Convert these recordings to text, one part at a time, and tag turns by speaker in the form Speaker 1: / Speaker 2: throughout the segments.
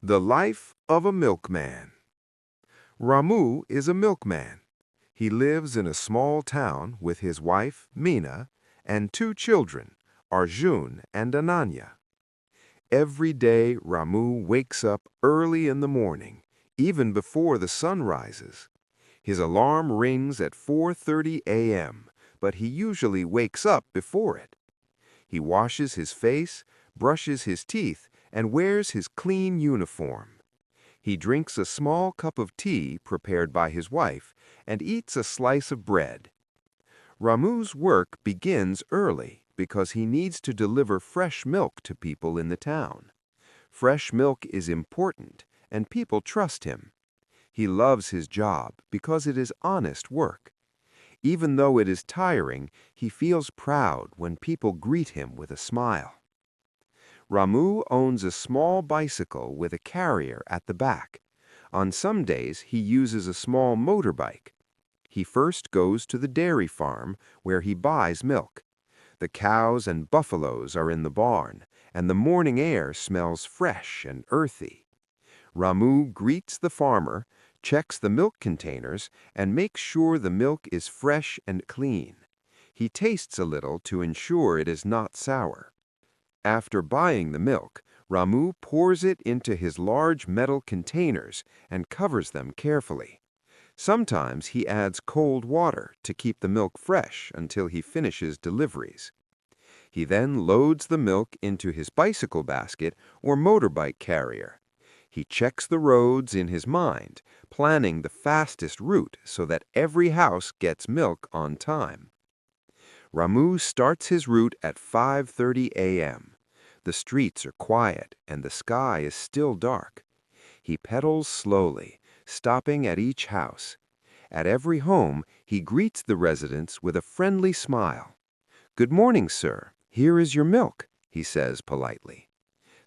Speaker 1: The life of a milkman. Ramu is a milkman. He lives in a small town with his wife, Meena, and two children, Arjun and Ananya. Every day, Ramu wakes up early in the morning, even before the sun rises. His alarm rings at 4:30 a.m., but he usually wakes up before it. He washes his face, brushes his teeth, and wears his clean uniform. He drinks a small cup of tea prepared by his wife and eats a slice of bread. Ramu's work begins early because he needs to deliver fresh milk to people in the town. Fresh milk is important, and people trust him. He loves his job because it is honest work. Even though it is tiring, he feels proud when people greet him with a smile. Ramu owns a small bicycle with a carrier at the back. On some days, he uses a small motorbike. He first goes to the dairy farm where he buys milk. The cows and buffaloes are in the barn, and the morning air smells fresh and earthy. Ramu greets the farmer, checks the milk containers, and makes sure the milk is fresh and clean. He tastes a little to ensure it is not sour. After buying the milk, Ramu pours it into his large metal containers and covers them carefully. Sometimes he adds cold water to keep the milk fresh until he finishes deliveries. He then loads the milk into his bicycle basket or motorbike carrier. He checks the roads in his mind, planning the fastest route so that every house gets milk on time. Ramu starts his route at 5:30 a.m. The streets are quiet and the sky is still dark. He pedals slowly, stopping at each house. At every home, he greets the residents with a friendly smile. "Good morning, sir. Here is your milk," he says politely.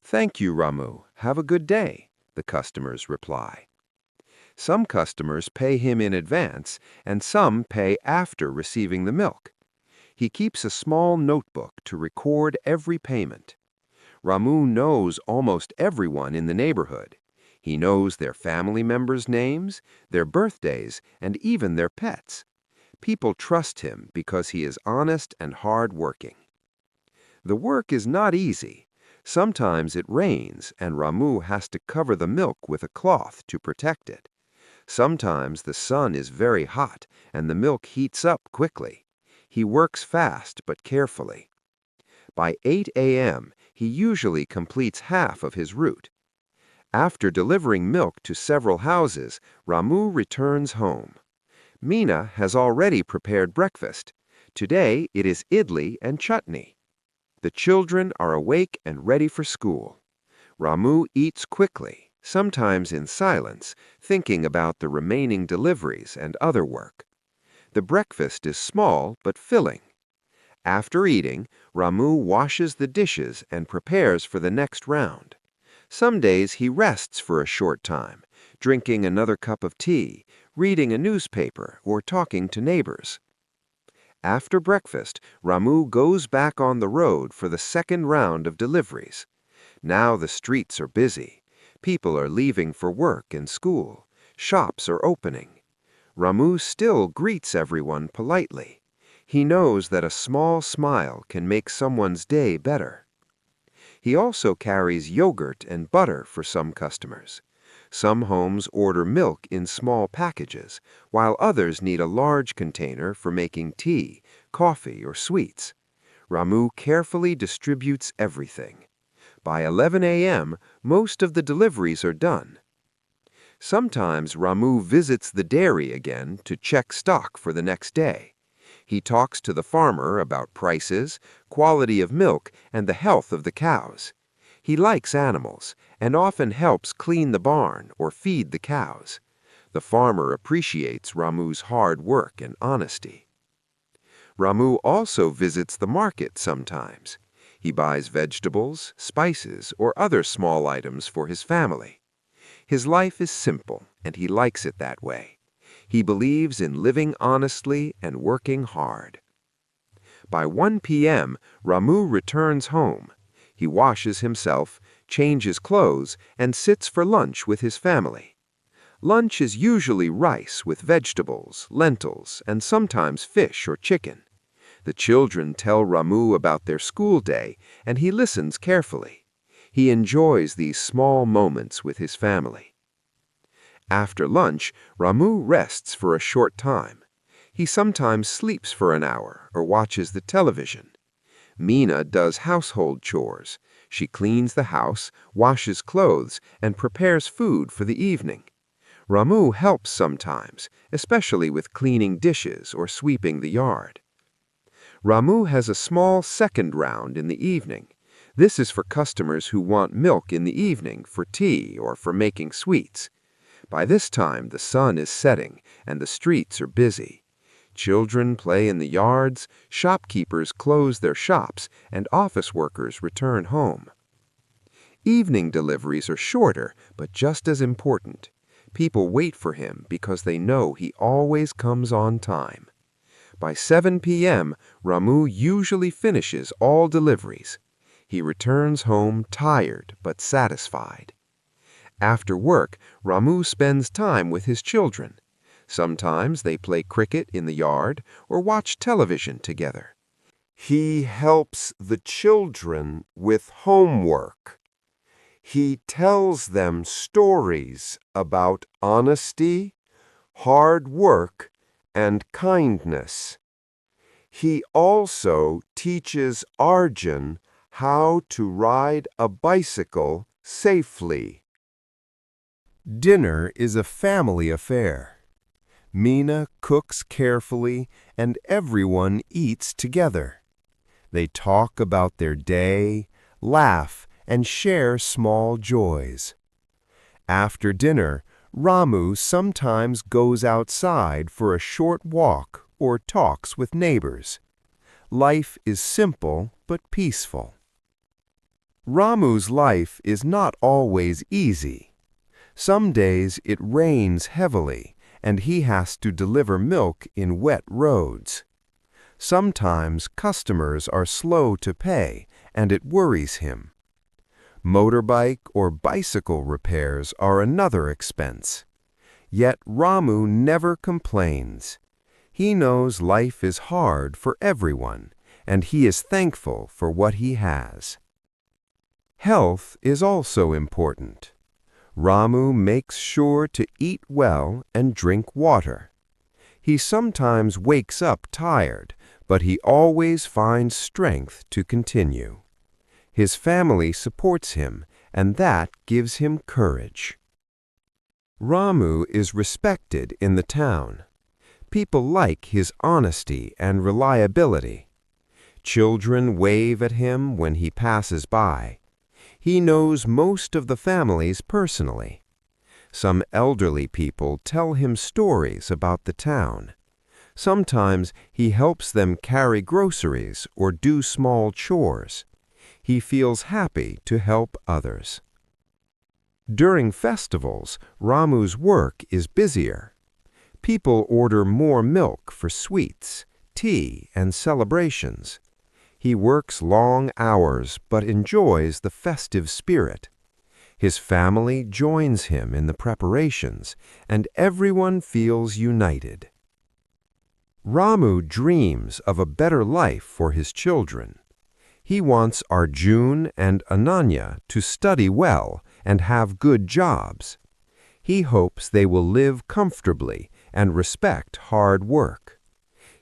Speaker 1: "Thank you, Ramu. Have a good day," the customers reply. Some customers pay him in advance, and some pay after receiving the milk. He keeps a small notebook to record every payment. Ramu knows almost everyone in the neighborhood. He knows their family members' names, their birthdays, and even their pets. People trust him because he is honest and hard-working. The work is not easy. Sometimes it rains, and Ramu has to cover the milk with a cloth to protect it. Sometimes the sun is very hot, and the milk heats up quickly. He works fast but carefully. By 8 a.m., he usually completes half of his route. After delivering milk to several houses, Ramu returns home. Meena has already prepared breakfast. Today it is idli and chutney. The children are awake and ready for school. Ramu eats quickly, sometimes in silence, thinking about the remaining deliveries and other work. The breakfast is small but filling. After eating, Ramu washes the dishes and prepares for the next round. Some days he rests for a short time, drinking another cup of tea, reading a newspaper, or talking to neighbors. After breakfast, Ramu goes back on the road for the second round of deliveries. Now the streets are busy. People are leaving for work and school. Shops are opening. Ramu still greets everyone politely. He knows that a small smile can make someone's day better. He also carries yogurt and butter for some customers. Some homes order milk in small packages, while others need a large container for making tea, coffee, or sweets. Ramu carefully distributes everything. By 11 a.m., most of the deliveries are done. Sometimes Ramu visits the dairy again to check stock for the next day. He talks to the farmer about prices, quality of milk, and the health of the cows. He likes animals and often helps clean the barn or feed the cows. The farmer appreciates Ramu's hard work and honesty. Ramu also visits the market sometimes. He buys vegetables, spices, or other small items for his family. His life is simple, and he likes it that way. He believes in living honestly and working hard. By 1 p.m., Ramu returns home. He washes himself, changes clothes, and sits for lunch with his family. Lunch is usually rice with vegetables, lentils, and sometimes fish or chicken. The children tell Ramu about their school day, and he listens carefully. He enjoys these small moments with his family. After lunch, Ramu rests for a short time. He sometimes sleeps for an hour or watches the television. Mina does household chores. She cleans the house, washes clothes, and prepares food for the evening. Ramu helps sometimes, especially with cleaning dishes or sweeping the yard. Ramu has a small second round in the evening. This is for customers who want milk in the evening for tea or for making sweets. By this time, the sun is setting and the streets are busy. Children play in the yards, shopkeepers close their shops, and office workers return home. Evening deliveries are shorter, but just as important. People wait for him because they know he always comes on time. By 7 p.m., Ramu usually finishes all deliveries. He returns home tired but satisfied. After work, Ramu spends time with his children. Sometimes they play cricket in the yard or watch television together. He helps the children with homework. He tells them stories about honesty, hard work, and kindness. He also teaches Arjun how to ride a bicycle safely. Dinner is a family affair. Mina cooks carefully and everyone eats together. They talk about their day, laugh, and share small joys. After dinner, Ramu sometimes goes outside for a short walk or talks with neighbors. Life is simple but peaceful. Ramu's life is not always easy. Some days it rains heavily, and he has to deliver milk in wet roads. Sometimes customers are slow to pay, and it worries him. Motorbike or bicycle repairs are another expense. Yet Ramu never complains. He knows life is hard for everyone, and he is thankful for what he has. Health is also important. Ramu makes sure to eat well and drink water. He sometimes wakes up tired, but he always finds strength to continue. His family supports him, and that gives him courage. Ramu is respected in the town. People like his honesty and reliability. Children wave at him when he passes by. He knows most of the families personally. Some elderly people tell him stories about the town. Sometimes he helps them carry groceries or do small chores. He feels happy to help others. During festivals, Ramu's work is busier. People order more milk for sweets, tea, and celebrations. He works long hours but enjoys the festive spirit. His family joins him in the preparations, and everyone feels united. Ramu dreams of a better life for his children. He wants Arjun and Ananya to study well and have good jobs. He hopes they will live comfortably and respect hard work.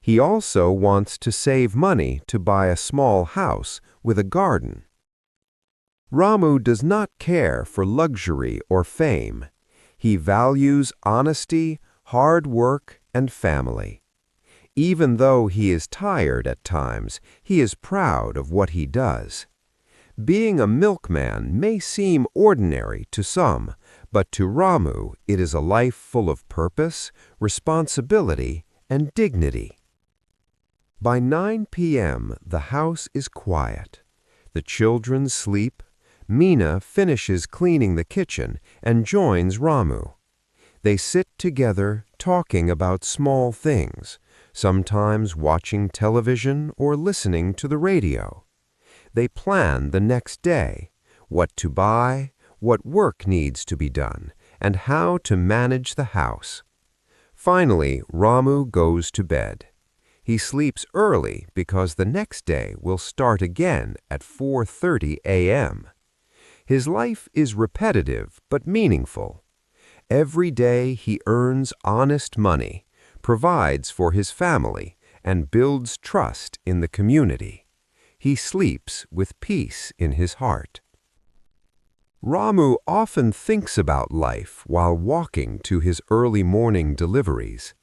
Speaker 1: He also wants to save money to buy a small house with a garden. Ramu does not care for luxury or fame. He values honesty, hard work, and family. Even though he is tired at times, he is proud of what he does. Being a milkman may seem ordinary to some, but to Ramu it is a life full of purpose, responsibility, and dignity. By 9 p.m. the house is quiet. The children sleep. Mina finishes cleaning the kitchen and joins Ramu. They sit together talking about small things, sometimes watching television or listening to the radio. They plan the next day,
Speaker 2: what to buy, what work needs to be done, and how to manage the house. Finally, Ramu goes to bed. He sleeps early because the next day will start again at 4:30 a.m. His life is repetitive but meaningful. Every day he earns honest money, provides for his family, and builds trust in the community. He sleeps with peace in his heart. Ramu often thinks about life while walking to his early morning deliveries.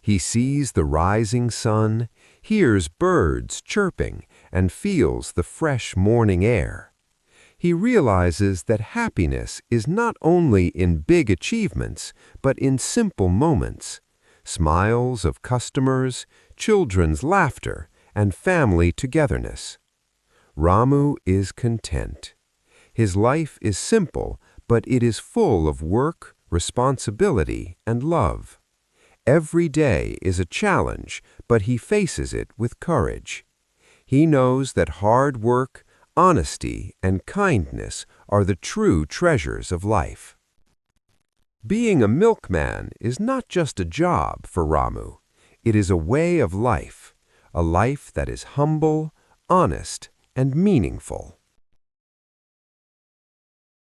Speaker 2: He sees the rising sun, hears birds chirping, and feels the fresh morning air. He realizes that happiness is not only in big achievements, but in simple moments: smiles of customers, children's laughter, and family togetherness. Ramu is content. His life is simple, but it is full of work, responsibility, and love. Every day is a challenge, but he faces it with courage. He knows that hard work, honesty, and kindness are the true treasures of life. Being a milkman is not just a job for Ramu. It is a way of life, a life that is humble, honest, and meaningful.